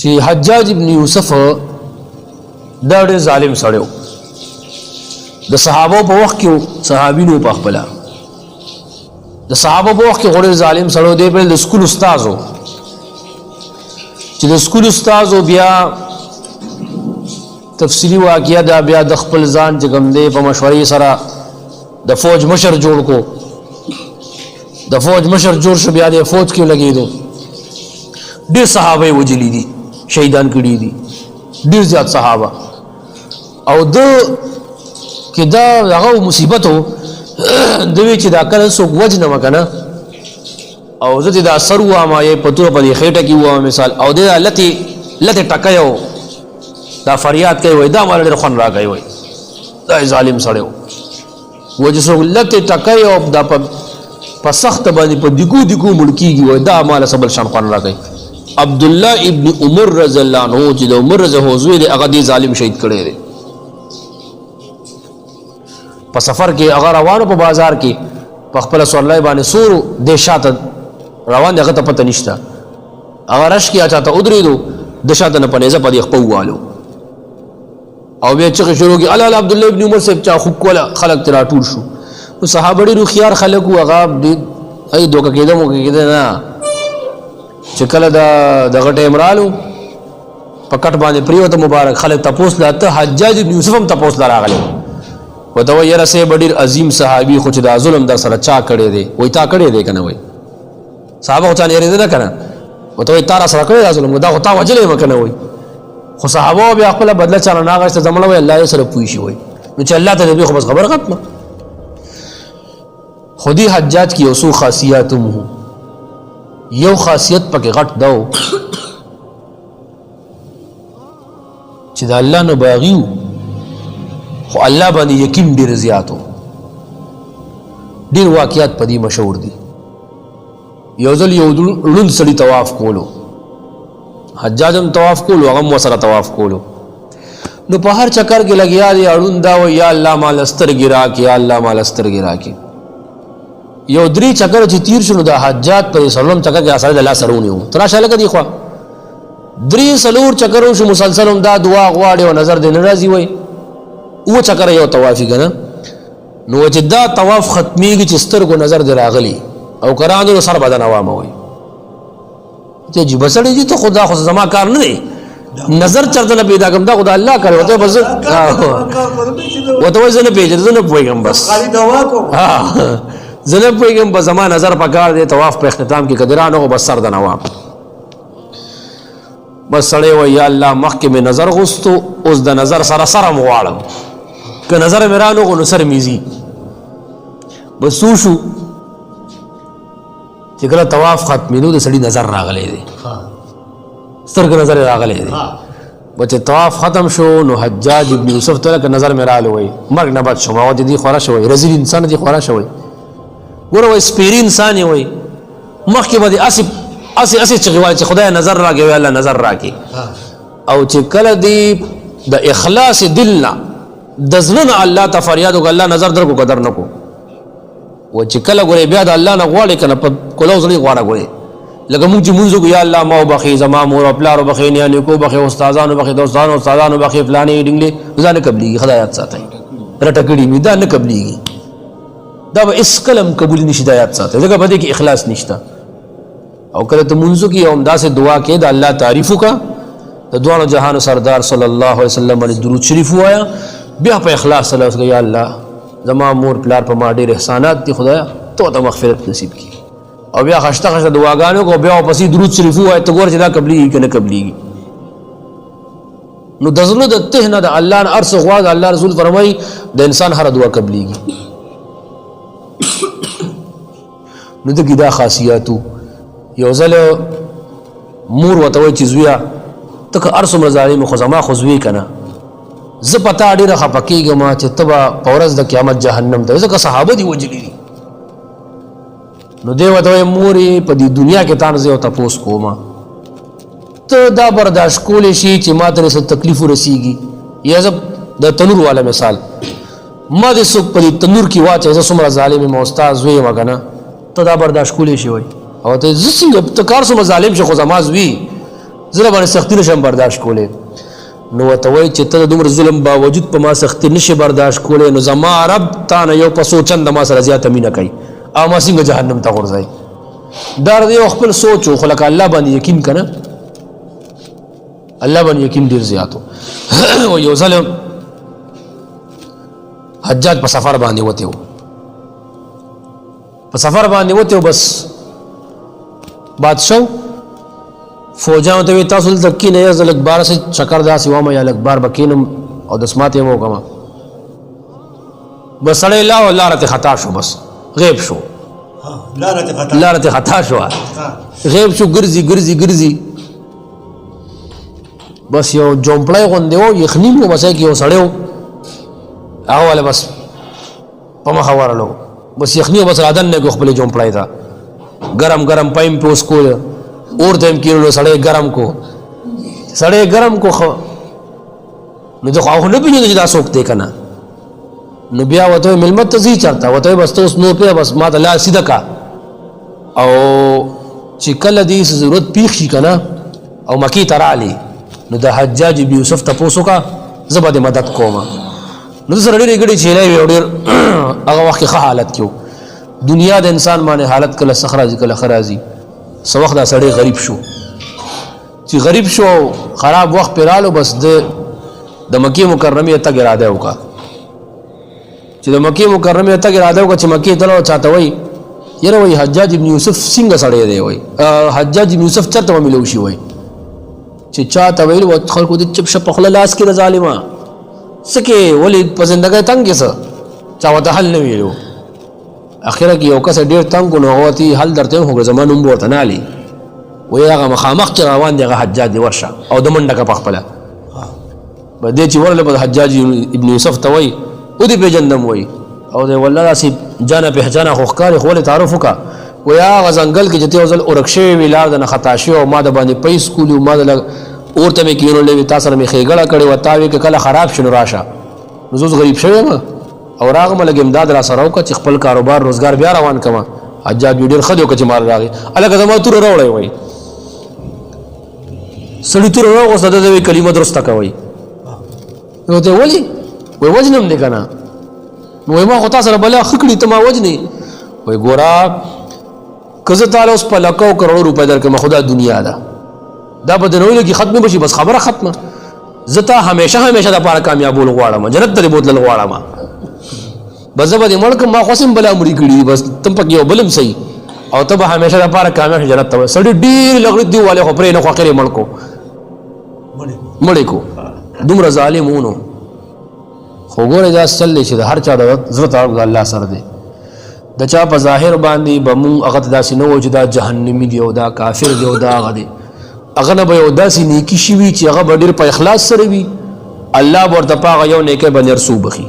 چې حجاج ابن یوسف دا ډېر ظالم سړی و د صحابو په وخت کې صحابینو په خپل د صحابو په وخت کې ډېر ظالم سړی دی په د سکول استاد و چې د سکول استاد بیا تفصیلی واقعیا دا بیا د خپل ځان چې کوم دی په مشورې سره د فوج مشر جوړ کو د فوج مشر جوړ شو بیا د فوج کې لګېدو ډېر صحابه یې وجلي دي شهیدان کړي دي ډېر زیات صحابه او د کې دا هغه مصیبت و دوی چې دا کله څوک وجنه مکنه او زه دا سر واما یې په توره په دې خېټه کې واما مثال او د لته ټکایو دا فریاد کوي وای دا مال ډېر خون راغی وای دا ظالم سړی و چې څوک لته ټکایو دا په سخت باندې په دګو ملکیږي وای دا مال سبل شان خون راغی عبد الله ابن عمر رضی الله عنه چې د عمر رضی الله عنه هغه دی ظالم شهید کړي دي په سفر کې هغه روانو په بازار کې په خپل سوالای باندې سورو د شاته روان دغه ته پته نشته هغه رش کې اچاته ودرېدو د شاته نه پنيزه په دې خپوالو او بیا چې شروع کې الله عبد الله ابن عمر صاحب چا خو کوله خلق ترا ټول شو نو صحابه ډېر خيار خلق هغه ای دوکه کېده مو کېده نه چې کله دغه ټیم رالو په کټ باندې پریوته مبارک خلک تپوس لاته حجاج ابن یوسف هم تپوس راغلی وته وای یاره سه ډېر عظیم صحابي خو چې دا ظلم در سره چا کړی دی وای تا کړی دی کنه وای صحابه خو چا نه یې نه کنه وته وای تا را سره کړی دا ظلم دا خو تا وجلې مکنه وای خو صحابه بیا خپل بدله چا نه غاښته زمړه وای الله یې سره پوي شي وای نو چې الله ته دې خو بس خبر ختمه خودی حجاج کی اوسو خاصیاتم یو خاصیت پکې غټ دو چې د الله نه باغیو خو الله باندې یقین ډیر زیاتو ډیر واقعیات په دې مشهور دي یو ځل یو لون سړی طواف کولو حجاجم طواف کولو هغه مو سره طواف کولو نو په هر چکر کې لګیا دی اړوند دا و یا الله مال استرګی راکې یا الله مال استرګی راکې یو درې چکر چې تیر شنو د حجات پر سلام چکر کې اثر د الله سره ونیو ترا شاله کدي خو درې سلور چکر شو مسلسل دا دعا غواړي او نظر دې ناراضي وای او چکر یو طوافي کنه نو چې دا طواف ختميږي چې سترګو نظر دې راغلي او قران سره بدن عوام وای ته جی بسړي دي ته خدا خو زما کار نه دی نظر چرته پیدا کوم دا خدای الله کوي وته بس وته زنه پیژنه زنه پويګم بس خالي دوا کو زنه پويګم په زما نظر پکار دی طواف په اختتام کې قدرانو بس سر د نوام بس سړی و یا الله مخکې مې نظر غوستو اوس د نظر سره غواړم که نظر مې رانغو نو سر میزي بس شو چې کله طواف ختمېدو د سړي نظر راغلی دی سترګې نظر راغلی دی بچ طواف ختم شو نو حجاج ابن یوسف ته لکه نظر مې راغلی وای مرګ نه بد شوم او دې خورا شوی رزیل انسان دې خورا شوی ګوره وای سپیری انسان وای مخکې به اسی چې غواړي چې خدای نظر راکړي الله نظر راکړي او چې کله دی د اخلاص دلنا د زړه الله ته فریاد وکړه الله نظر درکو قدر نکو و چې کله ګورې بیا د الله نه غواړي کنه په کولو ځلې غواړه ګورې لکه موږ چې مونږ یا الله ما وبخي زما مور او پلار وبخي نه نیکو بخي استادانو بخي دوستانو استادانو بخي فلاني ډنګلي ځان قبليږي خدایات ساتي رټکړي می دا نه قبليږي دا به اس کلم قبول نشي دایات ساتي ځکه په دې کې اخلاص نشته او کله ته منځو کې یو انداسه دعا کې د الله تعریف وکا د دوه جهان سردار صلی الله علیه وسلم باندې درود شریف وایا بیا په اخلاص سره یا الله زما مور پلار په ما ډېر احسانات دي خدایا ته مغفرت نصیب کړي او بیا خشته دعاګانو کو بیا پسې درود شریف وایا ته ګور چې دا قبليږي کنه قبليږي نو دزنه د ته نه د الله نه ارس غوا د الله رسول فرمایي د انسان هر دعا قبليږي نو دغه دا خاصیاتو یو ځل مور وته وای چې زویا تک ارسو مظالم خو زما خو زوی کنه ز پتا ډیره خپکیږم چې تبا پورز د قیامت جهنم ته ځکه صحابه دی وجلی نو دی وته موري په دې دنیا کې تانه زه تاسو کوما ته دا برداشت کولې شي چې ما ته څه تکلیف ورسیږي یا د تنور والا مثال ما دې څوک په تنور کې واچې زه څومره ظالم مو استاد وی مګنه ته دا برداشت کولې شي وای او ته زسنګ ته کار څومره ظالم شي خو زماز وی زه باندې سختی نشم برداشت کولی. نو ورته وایي چې ته د دومره ظلم باوجود په ما سختی نشي برداشت کولی، نو زما رب تا نه یو په څو چنده ما سره زیاته مینه کوي او ما څنګه جهنم ته غورځوي. دا د یو خپل سوچ و، خو لکه الله باندې یقین که نه، الله باندې یقین ډېر زیات و. یو ځل حجاج په سفر باندې وتی و، په سفر باندې وتی و، بس بادشاه فوجانو ته وی تاسو دلته کښېنئ، یو ځل لږ باره سه چکر داسې وم یا لږ بار به کښېنم او دسمات یې وکړم. بس سړی لاره ته خطا شو، بس غیب شو، لاره ته خطا شو، غیب شو، ګرځي ګرځي ګرځي، بس یو جومپړی غوندې و، یخني و، بس کې یو سړی و، هغه والا بس په مخه ورغلو، بس یخني و، بس رادن نه کړو خپلې جومپړی ته، ګرم ګرم پایم پې وسکول، اور ته هم کېنولو، سړی ګرم کو، سړی ګرم کو، نو زه خو هغه نه پېژنم چې دا څوک دی که نه. نو بیا ورته وایي مېلمه ته ځي چېرته، ورته وایي بس ته اوس نور پرېږده، بس ما ته لار سیده کا، او چې کله دې څه ضرورت پیښ شي که نه او مکې ته رالې، نو د حجاج ابن یوسف تپوس وکړه، زه به دې مدد کوم. نو ده سره ډېرې ګډې چیلۍ وې او ډېر هغه وخت کې ښه حالت کې و. دنیا د انسان باندې حالت کله سخت راځي کله ښه راځي. څه وخت دا سړی غریب شو، چې غریب شو خراب وخت پرې رالو، بس د مکې مکرمې تګ اراده وکړه، چې د مکې مکرمې تګ اراده وکړه، چې مکې تلو چاته وایي یاره وایي حجاج ابن یوسف څنګه سړی دی، وایي حجاج ابن یوسف چېرته به میلو شي، وایي چې چاته ویل خلکو دې چپ شپ په خوله لاس کې د ظالمه څه کې ولې په زندګۍ تنګ کې څه چا ورته حل نه ویلو. اخره کې یو کس ډېر تنګ و، نو هغه ورته حل درته ویم، خو زما نوم به ورته نه علي، وایي هغه مخامخ چې روان دی هغه حجاج دی، ورشه او د منډه که په خپله. به دې چې ورغله به حجاج ابن یوسف ته وایي ودې پېژندم، وایي او دی والله داسې جانه پهچانه خو ښکاري، خو ولې تعارف وکړه، وایي هغه ځنګل کې چې ته یو ځل ورک شوی وې، لار د نه خطا شوې او ما د باندې پیس کولي، ما د لږ اور ته مې کېنولې وې، تا سره مې ښېګړه کړې وه، تا وې که کله خراب شي نو راشه. نو زه اوس غریب شوی یم او راغلم لږ امداد را سره وکړه چې خپل کاروبار روزګار بیا روان کړم. حجاج وی ډېر ښه دی وکړه چې مال راغی، هلکه زما توره راوړی، وایي سړي توره راوغوسته، ده ته وایي کلمه درسته کوئ. نو ورته ولې، وایي وجنم دی که نه، نو وایي ما خو تا سره بلا ښه کړي، ته ما وجنې. وایي ګوره که زه تاله اوس په لکو کروړو روپۍ درکړم، خو دا دنیا ده، دا به د نه ویلو کې ختمې به شي، بس خبره ختمه. زه تا همیشه همیشه دپاره کامیابول غواړم، جنت ته دې بوتلل غواړم، بس زه به دې مړ کړم، ما خو هم بلا مړي کړي، بس تم پکې یو بل هم صحیح، او ته به همیشه دپاره کامیاب شې جنت ته. سړي ډېرې لغړې دي والې خو پرې نه خو اخر یې مړ کو، مړې کو، دومره ظالم و نو. خو ګورې داسې چل دی چې د هر چا د زړه تعلق د الله سره دی. د چا په ظاهر باندې به مونږ هغه ته داسې نه وایو چې دا جهنمي دی او دا کافر دی او دا هغه دی، هغه نه به یو داسې نیکي شي وي چې هغه به ډېر په اخلاص سره وي، الله به ورته په هغه یو نیکۍ باندې رسو بخي.